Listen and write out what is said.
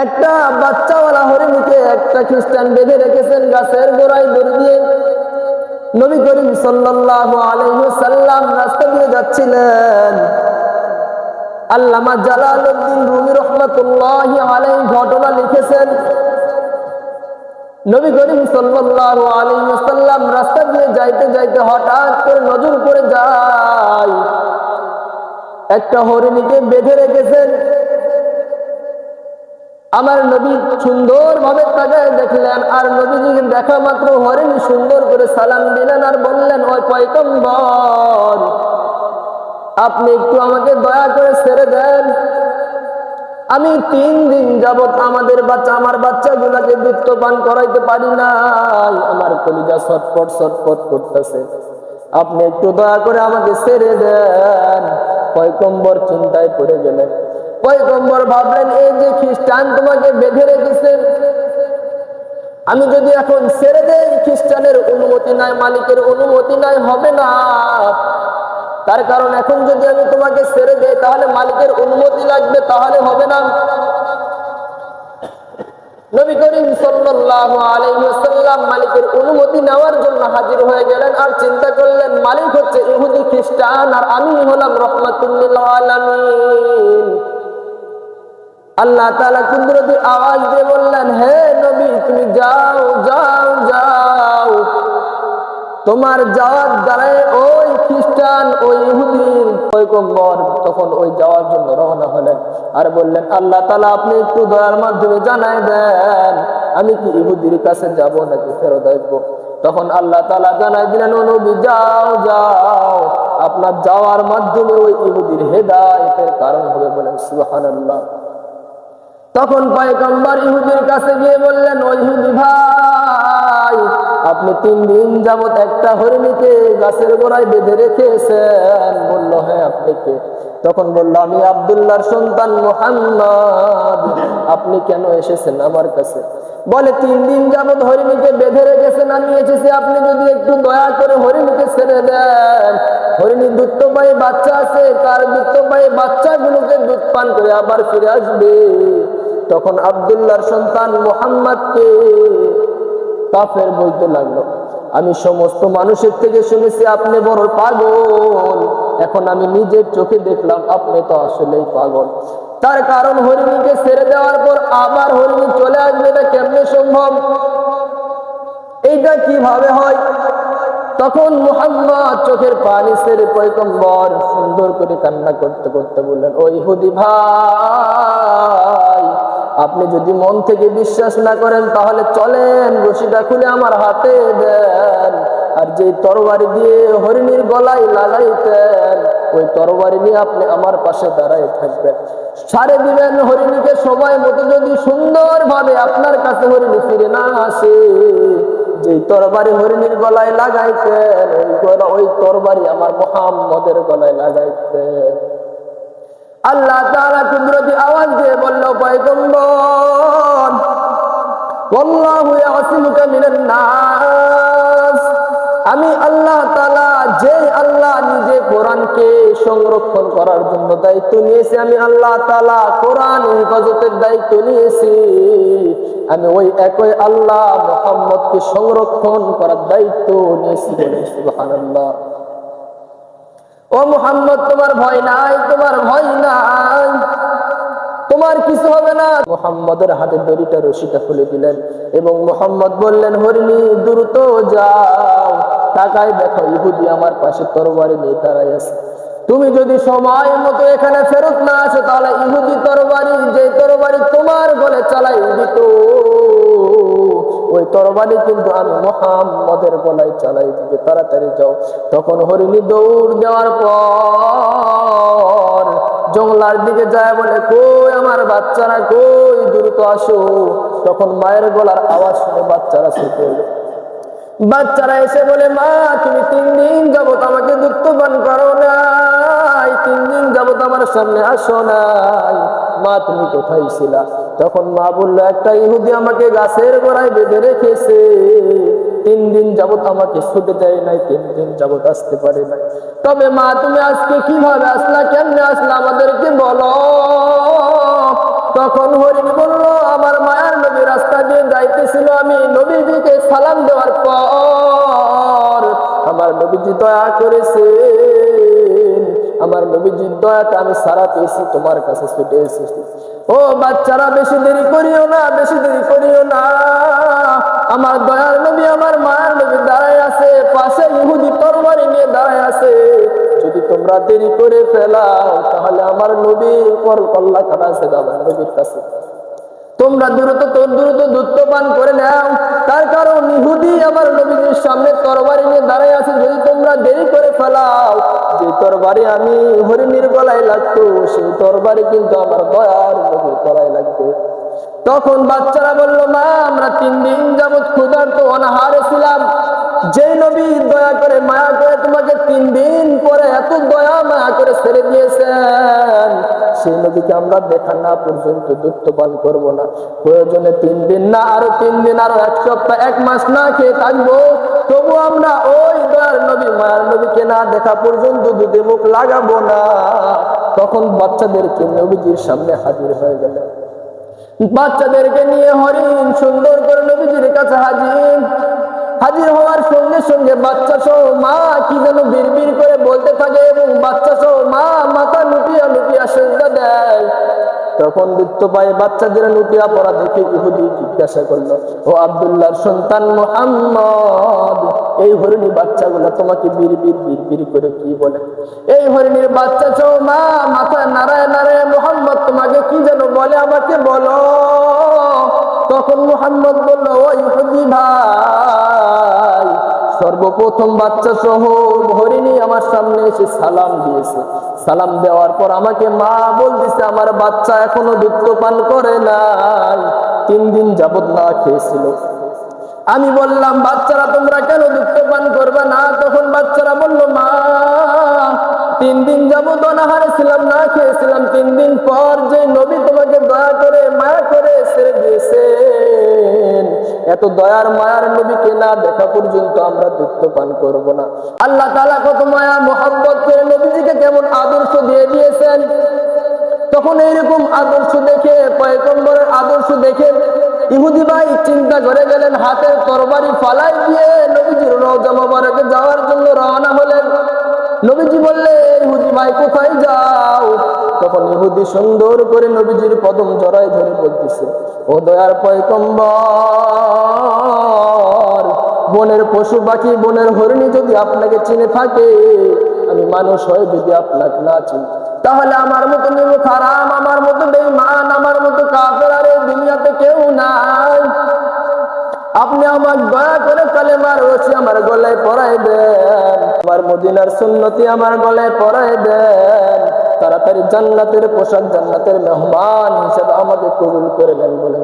একটা বাচ্চাওয়ালা হরিণীকে একটা খ্রিস্টান বেঁধে রেখেছেন গাছের গোড়ায় দড়ি দিয়ে। নবী করিম সাল্লাল্লাহু আলাইহি ওয়াসাল্লাম রাস্তা দিয়ে যাচ্ছিলেন। আল্লামা জালালউদ্দিন রুমি রাহমাতুল্লাহি আলাইহি ঘটনা লিখেছেন, নবী করিম সাল্লাল্লাহু আলাইহি ওয়াসাল্লাম রাস্তা দিয়ে যাইতে যাইতে হঠাৎ করে নজর পড়ে যায় একটা হরিণীকে বেঁধে রেখেছেন। আমার নবী সুন্দর ভাবে তাকায় দেখলেন, আর নবীজিকে দেখা মাত্র হরিণী সুন্দর করে সালাম দিলেন আর বললেন, ওই পয়গম্বর, আপনি একটু আমাকে দয়া করে ছেড়ে দেন। আমি 3 দিন যাবত আমার বাচ্চাগুলোকে দুধ পান করাইতে পারি নাই, আমার কলিজা ছটফট ছটফট করতেছে, আপনি একটু দয়া করে আমাকে ছেড়ে দেন। পয়গম্বর চিন্তায় পড়ে গেলেন। পয়গম্বর ভাবলেন, এই যে খ্রিস্টান তোমাকে বেঁধে রেখেছে, আমি যদি এখন ছেড়ে দেই, খ্রিস্টানের অনুমতি নাই, মালিকের অনুমতি নাই, হবে না। তার কারণ এখন যদি আমি তোমাকে ছেড়ে দেই তাহলে মালিকের অনুমতি লাগবে, তাহলে হবে না। নবী করিম সাল্লাল্লাহু আলাইহি ওয়াসাল্লাম মালিকের অনুমতি নেওয়ার জন্য হাজির হয়ে গেলেন। আর চিন্তা করলেন, মালিক হচ্ছে ইহুদি খ্রিস্টান আর আমি হলাম রাহমাতুল লিল আলামিন। আল্লাহ তাআলা কুদরতি আওয়াজ দিয়ে বললেন, হে নবী, তুমি যাও যাও যাও। তোমার যাওয়ার দ্বারাই ওই খ্রিস্টান ওই ইহুদির পয়গম্বর তখন ওই যাওয়ার জন্য রওনা হলেন। আর বললেন, আল্লাহ তাআলা আপনি একটু দয়ার মাধ্যমে জানাই দেন, আমি কি ইহুদির কাছে যাব নাকি ফেরত আসবো। তখন আল্লাহ তাআলা জানাই দিলেন, ও নবী যাও যাও, আপনার যাওয়ার মাধ্যমে ওই ইহুদির হেদায়েতের কারণ হবে। বলেন সুবহানাল্লাহ। তখন পয়গম্বর ইহুদির কাছে গিয়ে বললেন, ও ইহুদি ভাই, আপনি 3 দিন যাবত একটা হরিণীকে গাছের গোড়ায় বেঁধে রেখেছেন। বলল, হ্যাঁ, আপনি কে? তখন বলল, আমি আব্দুল্লাহর সন্তান মুহাম্মদ। আপনি কেন এসেছেন আমার কাছে? বলে, 3 দিন যাবত হরিণীকে বেঁধে রেখেছেন, আমি এসেছি, আপনি যদি একটু দয়া করে হরিণীকে ছেড়ে দেন। হরিণী দুধপায়ী বাচ্চা আছে, তার দুধপায়ী বাচ্চাগুলোকে দুধ পান করে আবার ফিরে আসবে। তখন আব্দুল্লাহর সন্তান মুহাম্মদকে কাফের বলতে লাগলো, আমি সমস্ত মানুষের থেকে শুনেছি আপনি বড় পাগল, এখন আমি নিজের চোখে দেখলাম আপনি তো আসলেই পাগল। তার কারণ হরিণীকে ছেড়ে দেওয়ার পর আবার হরিণী চলে আসবে, এটা কেমনে সম্ভব? এইটা কিভাবে হয়? তখন মুহাম্মদ চোখের পানি ছেড়ে পয়গম্বর সুন্দর করে কান্না করতে করতে বললেন, ও ইহুদি ভাই, আপনি যদি মন থেকে বিশ্বাস না করেন তাহলে চলেন, রশিটা খুলে আমার হাতে দেন, আর যে তরবারি দিয়ে হরিণীর গলায় লাগাইতেন ওই তরবারি নিয়ে আপনি আমার পাশে দাঁড়ায় থাকবেন, ছাড়ে দিবেন হরিণীকে। সময় মতো যদি সুন্দর ভাবে আপনার কাছে হরিণী ফিরে না আসে, যে তরবারি হরিণীর গলায় লাগাইতেন ওই তরবারি আমার মুহাম্মদের গলায় লাগাইতেন। আল্লাহ তাআলা কুদরতি আওয়াজ দিয়ে বলল, পয়গম্বর, ওয়াল্লাহু ইয়াসিমুকা মিনান নাস, আমি আল্লাহ তাআলা, যে আল্লাহ নিজে কোরআনকে সংরক্ষণ করার জন্য দায়িত্ব নিয়েছে, আমি আল্লাহ তাআলা কোরআন হেফাজতের দায়িত্ব নিয়েছি, আমি ওই একই আল্লাহ মুহাম্মদকে সংরক্ষণ করার দায়িত্ব নিয়েছি। বলে সুবহানাল্লাহ। ও মুহাম্মদ, তোমার ভয় নাই, তোমার ভয় নাই, তোমার কিছু হবে না। মুহাম্মদের হাতে দড়িটা রশিটা খুলে দিলেন এবং মুহাম্মদ বললেন, হরিণী দ্রুত যাও, তাকায় দেখো ইহুদি আমার পাশে তরবারি নিয়ে দাঁড়ায় আছে, তুমি যদি সময় মতো এখানে ফেরত না আসো তাহলে ইহুদি তরবারি, যে তরবারি তোমার গলে চালাই দিত, ওই তরবারি কিন্তু আমি মুহাম্মদের গলায় চালাই দিবে, তাড়াতাড়ি যাও। তখন হরিণী দৌড় দেওয়ার পর জঙ্গলার দিকে যায়, বলে, কই আমার বাচ্চারা, কই, দ্রুত আসো। তখন মায়ের গলার আওয়াজ শুনে বাচ্চারা ছুটে এলো। বাচ্চারা এসে বলে, মা, তুমি 3 দিন যাবত আমাকে দুধ পান করো নাই, 3 দিন যাবত আমার সামনে আসো নাই, মা তুমি কোথায় ছিলা? তখন মা বললো, একটা ইহুদি আমাকে গাছের গোড়ায় বেঁধে রেখেছে, 3 দিন যাবত আমাকে ছুটে দেয় নাই, 3 দিন যাবত আসতে পারে নাই। তবে মা, তুমি আজকে কিভাবে আসলা, কেমনে আসলা, আমাদেরকে বলো। তখন হরিণ বলল, আমার নবীজি দয়া করেছেন, আমার নবীজির দয়াতে আমি সারা পেয়েছি, তোমার কাছে ছুটে এসেছি। ও বাচ্চারা, বেশি দেরি করিও না, বেশি দেরি করিও না। আমার দয়ার নবী, আমার মায়ের নবী দাঁড়ায় আছে, পাশে ইহুদি তরবারি নিয়ে দাঁড়ায় আছে। যদি তোমরা দেরি করে ফেলাও তাহলে আমার নবীর উপর কল্লা কাটা আছে আমার নবীর কাছে। তোমরা দ্রুত দুধ পান করে নাও, তার কারণ ইহুদি আমার নবীর সামনে তরবারি নিয়ে দাঁড়ায় আছে। যদি তোমরা দেরি করে ফেলাও, যে তরবারি আমি হরিণীর গলায় লাগতো, সেই তরবারি কিন্তু আমার দয়ার নবীর গলায় লাগবে। তখন বাচ্চারা বলল, মা, আমরা 3 দিন যাবৎ ক্ষুধার্ত অনাহারে ছিলাম। যে নবী দয়া করে মায়া করে তোমাকে 3 দিন পরে এত দয়া মায়া করে ছেড়ে দিয়েছেন, সেই নবীকে আমরা দেখা না পর্যন্ত দুধ পান করবো না। প্রয়োজনে 3 দিন না, আরো 3 দিন, আরো 1 সপ্তাহ, 1 মাস না খেয়ে থাকবো, তবু আমরা ওই দয়ার নবী মায়ার নবীকে না দেখা পর্যন্ত দুধে মুখ লাগাবো না। তখন বাচ্চাদেরকে নবীজির সামনে হাজির হয়ে গেলেন। বাচ্চাদেরকে নিয়ে হরিণ সুন্দর করে নবীজির কাছে হাজির হওয়ার সঙ্গে সঙ্গে বাচ্চা সহ মা কি যেন বিড়বিড় করে বলতে থাকে এবং বাচ্চা সহ মা মাথা লুটিয়া লুটিয়া সেজদা দেয়। তখন দেখতে পাই বাচ্চাদের লুটিয়া পড়া দেখে ইহুদি জিজ্ঞাসা করলো, ও আব্দুল্লাহর সন্তান মুহাম্মদ, এই হরিণী বাচ্চাগুলো তোমাকে বিড়বিড় করে কি বলে? এই হরিণীর বাচ্চা সহ মা মাথা নাড়ায় নাড়ায়, মুহাম্মদ তোমাকে কি যেন বলে, আমাকে বলো। তখন মুহাম্মদ বলল, ও ইহুদি ভাই, সর্বপ্রথম বাচ্চা সহ হরিণী আমার সামনে এসে সালাম দিয়েছে। সালাম দেওয়ার পর আমাকে মা বলতেছে আমার বাচ্চা এখনো দুধ পান করে নাই, 3 দিন যাবত না খেয়েছিল। আমি বললাম, বাচ্চারা তোমরা কেন দুধ পান করবে না? তখন বাচ্চারা বলল, মা, 3 দিন যাবত অনাহারে ছিলাম, না খেয়েছিলাম। 3 দিন পর যে নবী তোমাকে দয়া করে মায়া করে ছেড়ে দিয়েছেন, এত দয়ার মায়ার নবীকে না দেখা পর্যন্ত আমরা দুধ পান করব না। আল্লাহ তাআলা কত মায়া মোহাব্বত করে নবীজিকে কেমন আদর্শ দিয়ে দিয়েছেন। তখন এইরকম আদর্শ দেখে, পয়গম্বরের আদর্শ দেখে ইহুদি ভাই চিন্তা করে গেলেন, হাতের তরবারি ফালাই দিয়ে নবীজির রওজা মোবারকে যাওয়ার জন্য রওনা হলেন। নবীজি বললেন, ইহুদি ভাই কোথায় যাও? তখন ইহুদি সুন্দর করে নবীজির কদম জড়ায় ধরে বলতেছে, ও দয়ার পয়গম্বর, বনের পশু পাখি, বনের হরিণী যদি আপনাকে চিনে থাকে, আমি মানুষ হয়ে যদি আপনাকে না চিনি, তাহলে আমার মতো নিমুখ হারাম, আমার মতো বেঈমান, আমার মতো কাফের আর এই দুনিয়াতে কেউ নাই। আপনি আমার দয়া করে কালেমার রশি আমার গলায় পরাই দেন, আমার মদিনার সুন্নতি আমার গলায় পরাই দেন। তাড়াতাড়ি জান্নাতের পোশাক, জান্নাতের মেহমান হিসেবে আমাকে কবুল করে নেন বলেন।